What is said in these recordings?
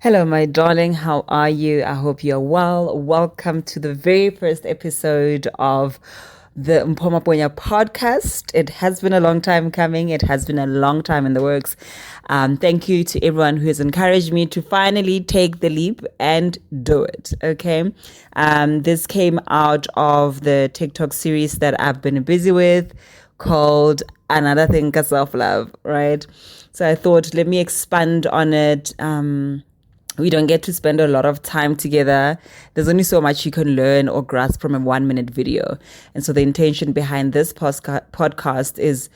Hello, my darling. How are you? I hope you're well. Welcome to the very first episode of the Mpomaponya podcast. It has been a long time coming. It has been a long time in the works. Thank you to everyone who has encouraged me to finally take the leap and do it. Okay. This came out of the TikTok series that I've been busy with called Another Thing Ka Self-Love, right? So I thought, let me expand on it. We don't get to spend a lot of time together. There's only so much you can learn or grasp from a 1-minute video. And so the intention behind this podcast is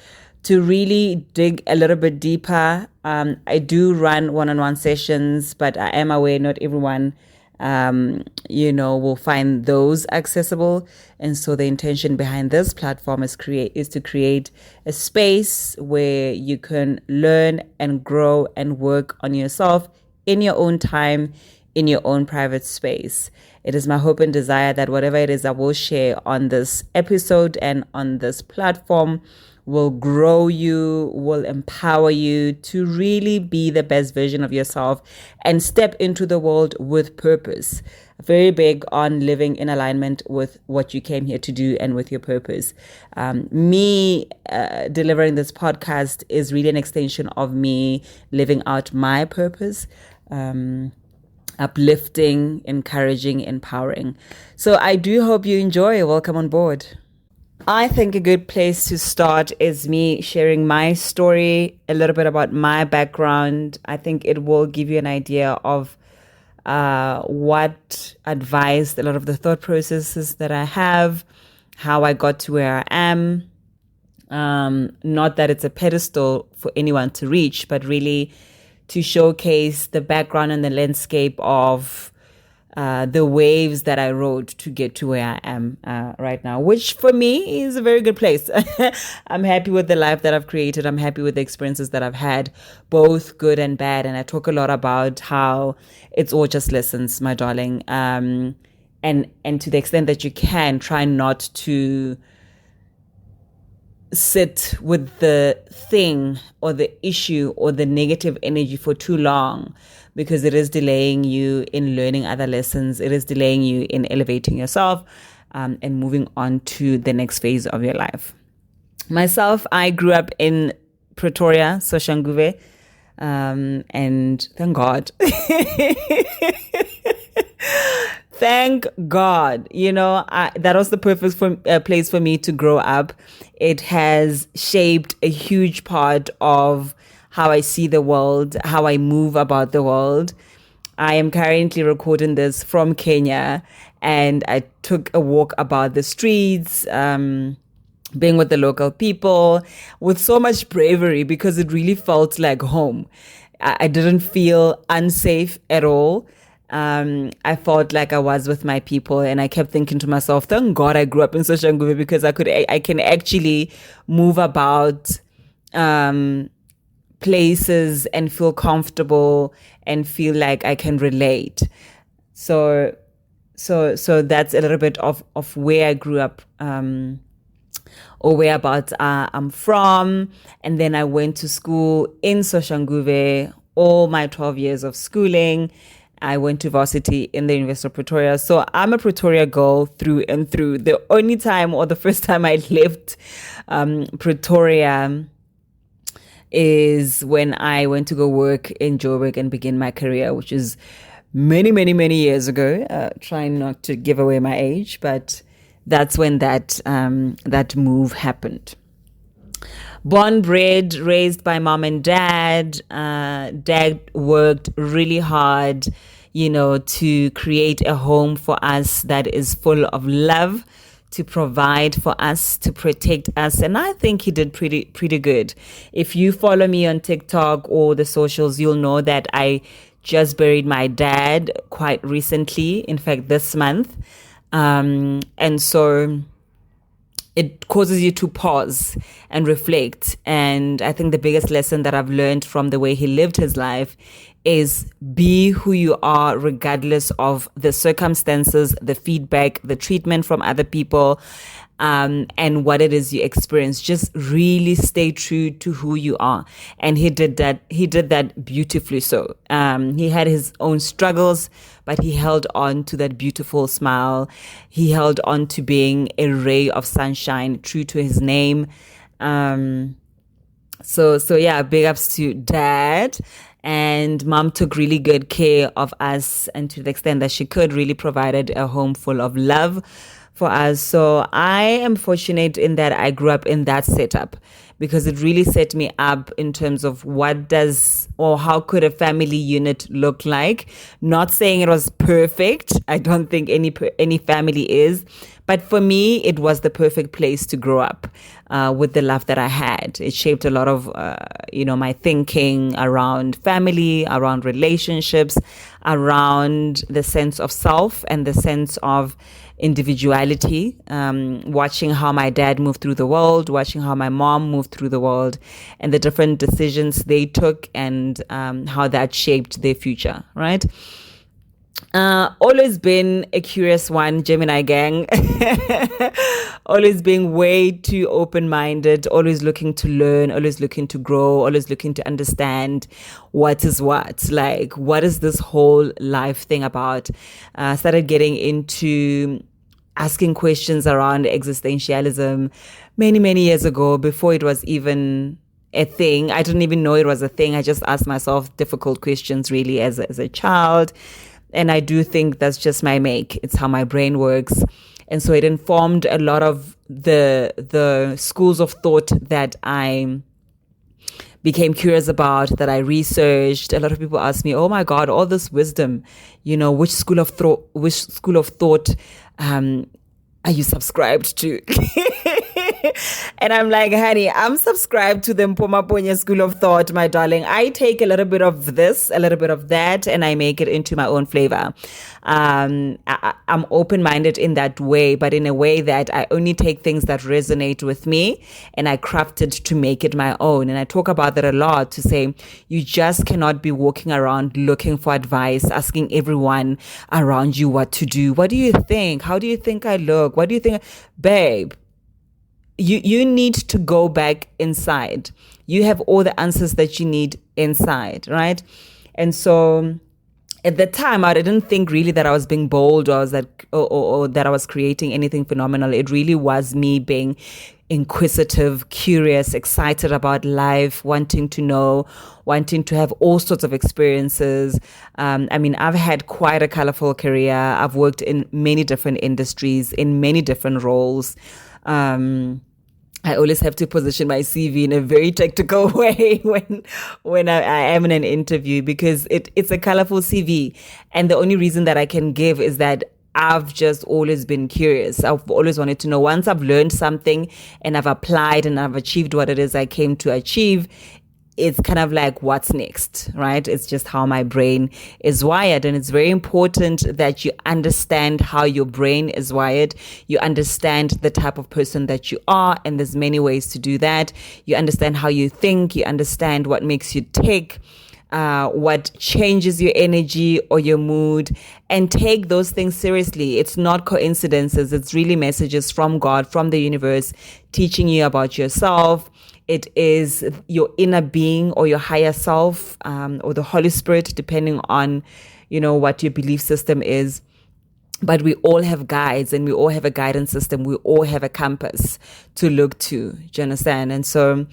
to really dig a little bit deeper. I do run one-on-one sessions, but I am aware not everyone, will find those accessible. And so the intention behind this platform is to create a space where you can learn and grow and work on yourself in your own time, in your own private space. It is my hope and desire that whatever it is I will share on this episode and on this platform will grow you, will empower you to really be the best version of yourself and step into the world with purpose. Very big on living in alignment with what you came here to do and with your purpose. Me delivering this podcast is really an extension of me living out my purpose. Uplifting, encouraging, empowering. So I do hope you enjoy. Welcome on board. I think a good place to start is me sharing my story, a little bit about my background. I think it will give you an idea of what advised a lot of the thought processes that I have, how I got to where I am. Not that it's a pedestal for anyone to reach, but really to showcase the background and the landscape of the waves that I rode to get to where I am right now, which for me is a very good place. I'm happy with the life that I've created. I'm happy with the experiences that I've had, both good and bad. And I talk a lot about how it's all just lessons, my darling. And to the extent that you can, try not to sit with the thing or the issue or the negative energy for too long, because it is delaying you in learning other lessons. It is delaying you in elevating yourself and moving on to the next phase of your life. Myself, I grew up in Pretoria, Soshanguve, and thank God. Thank God, that was the perfect place for me to grow up. It has shaped a huge part of how I see the world, how I move about the world. I am currently recording this from Kenya, and I took a walk about the streets, being with the local people with so much bravery because it really felt like home. I didn't feel unsafe at all. I felt like I was with my people, and I kept thinking to myself, thank God I grew up in Soshanguve, because I can actually move about places and feel comfortable and feel like I can relate. So that's a little bit of where I grew up, or whereabouts I'm from. And then I went to school in Soshanguve, all my 12 years of schooling. I went to varsity in the University of Pretoria. So I'm a Pretoria girl through and through. The only time, or the first time I left Pretoria, is when I went to go work in Joburg and begin my career, which is many, many, many years ago. Trying not to give away my age, but that's when that move happened. Born, bred, raised by mom and dad. Dad worked really hard, to create a home for us that is full of love, to provide for us, to protect us. And I think he did pretty good. If you follow me on TikTok or the socials, you'll know that I just buried my dad quite recently, in fact, this month. And so it causes you to pause and reflect. And I think the biggest lesson that I've learned from the way he lived his life is be who you are regardless of the circumstances, the feedback, the treatment from other people, and what it is you experience. Just really stay true to who you are. And he did that. He did that beautifully. So he had his own struggles, but he held on to that beautiful smile. He held on to being a ray of sunshine, true to his name. So yeah, big ups to dad. And mom took really good care of us, and to the extent that she could, really provided a home full of love for us. So I am fortunate in that I grew up in that setup, because it really set me up in terms of what does, or how could a family unit look like. Not saying it was perfect. I don't think any family is. But for me, it was the perfect place to grow up with the love that I had. It shaped a lot of, my thinking around family, around relationships, around the sense of self and the sense of individuality. Watching how my dad moved through the world, watching how my mom moved through the world, and the different decisions they took, and how that shaped their future, right? Always been a curious one, Gemini gang. Always being way too open-minded, always looking to learn, always looking to grow, always looking to understand what is what. Like, what is this whole life thing about? Started getting into asking questions around existentialism many, many years ago, before it was even a thing. I didn't even know it was a thing. I just asked myself difficult questions really as a child. And I do think that's just my make. It's how my brain works. And so it informed a lot of the schools of thought that I became curious about, that I researched. A lot of people ask me, oh my God, all this wisdom, which school of thought are you subscribed to? And I'm like, honey, I'm subscribed to the Mpoma school of thought, my darling. I take a little bit of this, a little bit of that, and I make it into my own flavor. I'm open-minded in that way, but in a way that I only take things that resonate with me, and I craft it to make it my own. And I talk about that a lot, to say you just cannot be walking around looking for advice, asking everyone around you what to do. What do you think? How do you think I look? What do you think? Babe, you need to go back inside. You have all the answers that you need inside, right? And so at the time, I didn't think really that I was being bold, or that I was creating anything phenomenal. It really was me being inquisitive, curious, excited about life, wanting to know, wanting to have all sorts of experiences. I've had quite a colorful career. I've worked in many different industries, in many different roles. I always have to position my CV in a very tactical way when I am in an interview, because it's a colorful CV. And the only reason that I can give is that I've just always been curious. I've always wanted to know. Once I've learned something and I've applied and I've achieved what it is I came to achieve, it's kind of like, what's next, right? It's just how my brain is wired. And it's very important that you understand how your brain is wired. You understand the type of person that you are. And there's many ways to do that. You understand how you think. You understand what makes you tick, what changes your energy or your mood, and take those things seriously. It's not coincidences. It's really messages from God, from the universe, teaching you about yourself. It is your inner being, or your higher self, or the Holy Spirit, depending on, what your belief system is. But we all have guides, and we all have a guidance system. We all have a compass to look to. Do you understand? And so,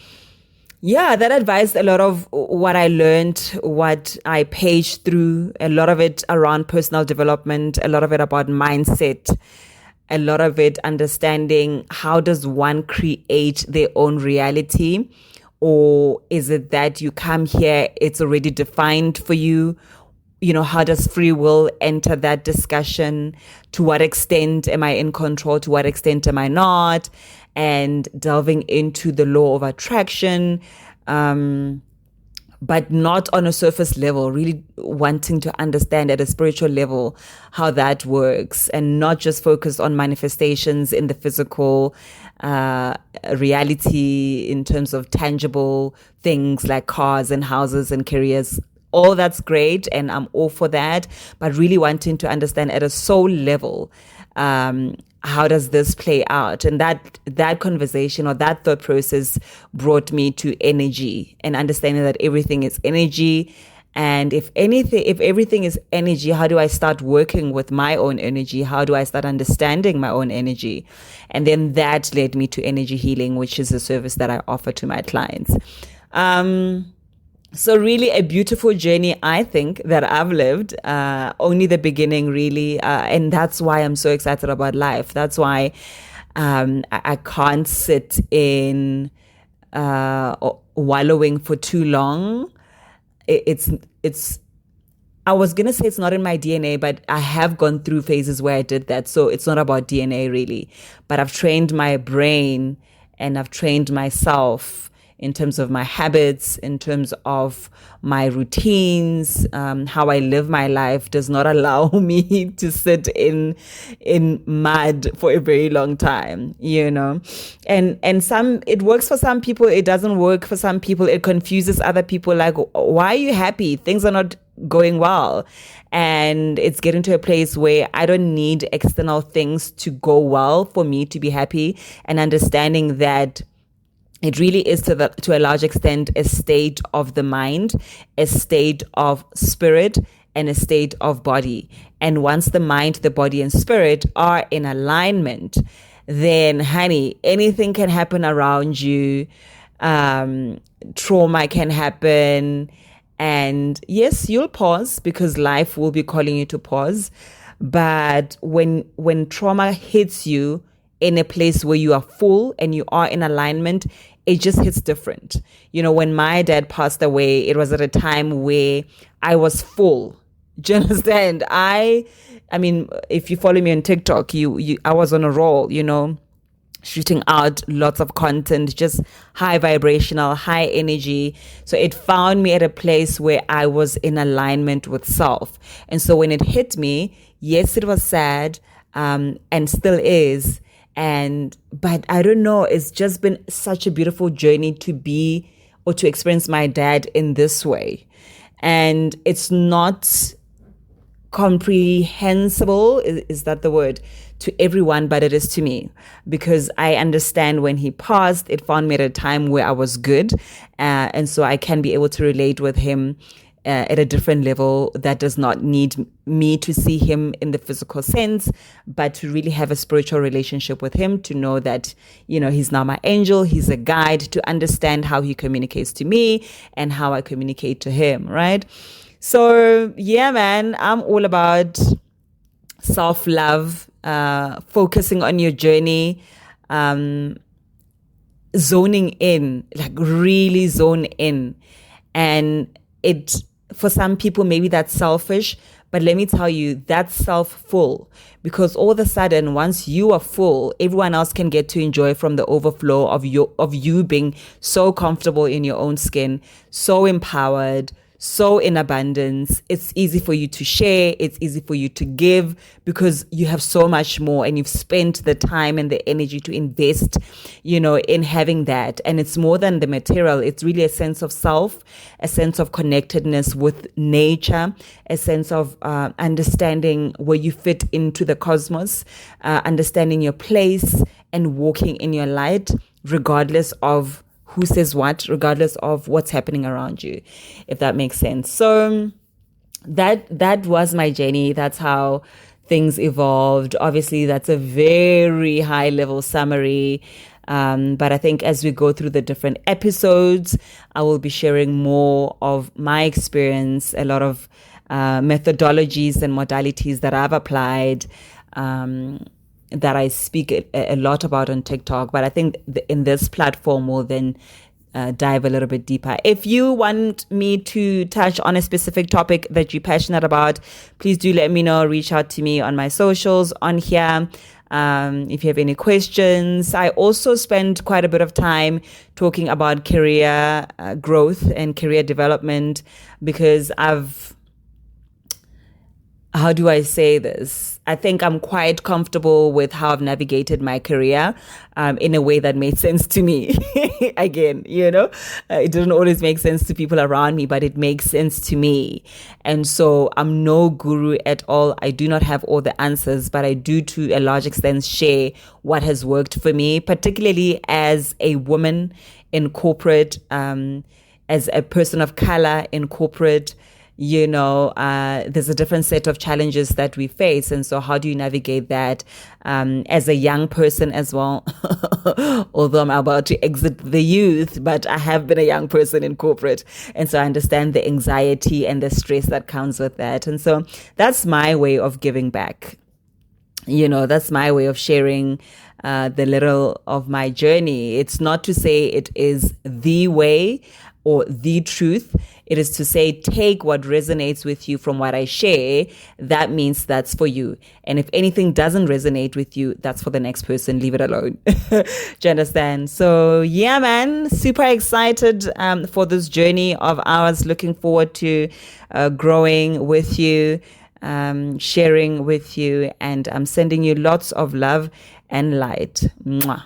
yeah, that advised a lot of what I learned, what I paged through, a lot of it around personal development, a lot of it about mindset, a lot of it understanding how does one create their own reality, or is it that you come here, it's already defined for you? How does free will enter that discussion? To what extent am I in control? To what extent am I not? And delving into the law of attraction, but not on a surface level, really wanting to understand at a spiritual level how that works, and not just focus on manifestations in the physical reality in terms of tangible things like cars and houses and careers. all that's great, and I'm all for that. But really wanting to understand at a soul level, how does this play out? And that conversation or that thought process brought me to energy and understanding that everything is energy. And if everything is energy, how do I start working with my own energy? How do I start understanding my own energy? And then that led me to energy healing, which is a service that I offer to my clients. So really a beautiful journey, I think, that I've lived, only the beginning, really. And that's why I'm so excited about life. That's why I can't sit in wallowing for too long. It's I was going to say it's not in my DNA, but I have gone through phases where I did that. So it's not about DNA really, but I've trained my brain and I've trained myself in terms of my habits, in terms of my routines, how I live my life does not allow me to sit in mud for a very long time, you know. And it works for some people, it doesn't work for some people, it confuses other people, like, why are you happy? Things are not going well. And it's getting to a place where I don't need external things to go well for me to be happy, and understanding that it really is to a large extent a state of the mind, a state of spirit, and a state of body. And once the mind, the body, and spirit are in alignment, then, honey, anything can happen around you. Trauma can happen. And yes, you'll pause because life will be calling you to pause. But when trauma hits you in a place where you are full and you are in alignment, it just hits different. You know, when my dad passed away, it was at a time where I was full. Do you understand? I mean, if you follow me on TikTok, I was on a roll, you know, shooting out lots of content, just high vibrational, high energy. So it found me at a place where I was in alignment with self. And so when it hit me, yes, it was sad, and still is. But I don't know, it's just been such a beautiful journey to be or to experience my dad in this way. And it's not comprehensible, is that the word, to everyone, but it is to me, because I understand when he passed, it found me at a time where I was good. And so I can be able to relate with him at a different level that does not need me to see him in the physical sense, but to really have a spiritual relationship with him, to know that, you know, he's now my angel, he's a guide, to understand how he communicates to me and how I communicate to him, right? So yeah, man, I'm all about self-love, focusing on your journey, zoning in, like really zone in. And for some people, maybe that's selfish, but let me tell you, that's self-full, because all of a sudden, once you are full, everyone else can get to enjoy from the overflow of you being so comfortable in your own skin, so empowered, so in abundance. It's easy for you to share. It's easy for you to give because you have so much more and you've spent the time and the energy to invest, you know, in having that. And it's more than the material. It's really a sense of self, a sense of connectedness with nature, a sense of understanding where you fit into the cosmos, understanding your place and walking in your light, regardless of who says what, regardless of what's happening around you, if that makes sense. So that was my journey. That's how things evolved. Obviously, that's a very high level summary. But I think as we go through the different episodes, I will be sharing more of my experience, a lot of methodologies and modalities that I've applied, that I speak a lot about on TikTok. But I think in this platform we'll then dive a little bit deeper. If you want me to touch on a specific topic that you're passionate about, please do let me know. Reach out to me on my socials on here. If you have any questions. I also spend quite a bit of time talking about career growth and career development, because how do I say this? I think I'm quite comfortable with how I've navigated my career in a way that made sense to me. Again, it doesn't always make sense to people around me, but it makes sense to me. And so I'm no guru at all. I do not have all the answers, but I do to a large extent share what has worked for me, particularly as a woman in corporate, as a person of color in corporate. There's a different set of challenges that we face. And so how do you navigate that as a young person as well? Although I'm about to exit the youth, but I have been a young person in corporate. And so I understand the anxiety and the stress that comes with that. And so that's my way of giving back. That's my way of sharing the little of my journey. It's not to say it is the way or the truth. It is to say, take what resonates with you from what I share. That means that's for you. And if anything doesn't resonate with you, that's for the next person. Leave it alone. Do you understand? So yeah, man, super excited for this journey of ours. Looking forward to growing with you, sharing with you. And I'm sending you lots of love and light. Mwah.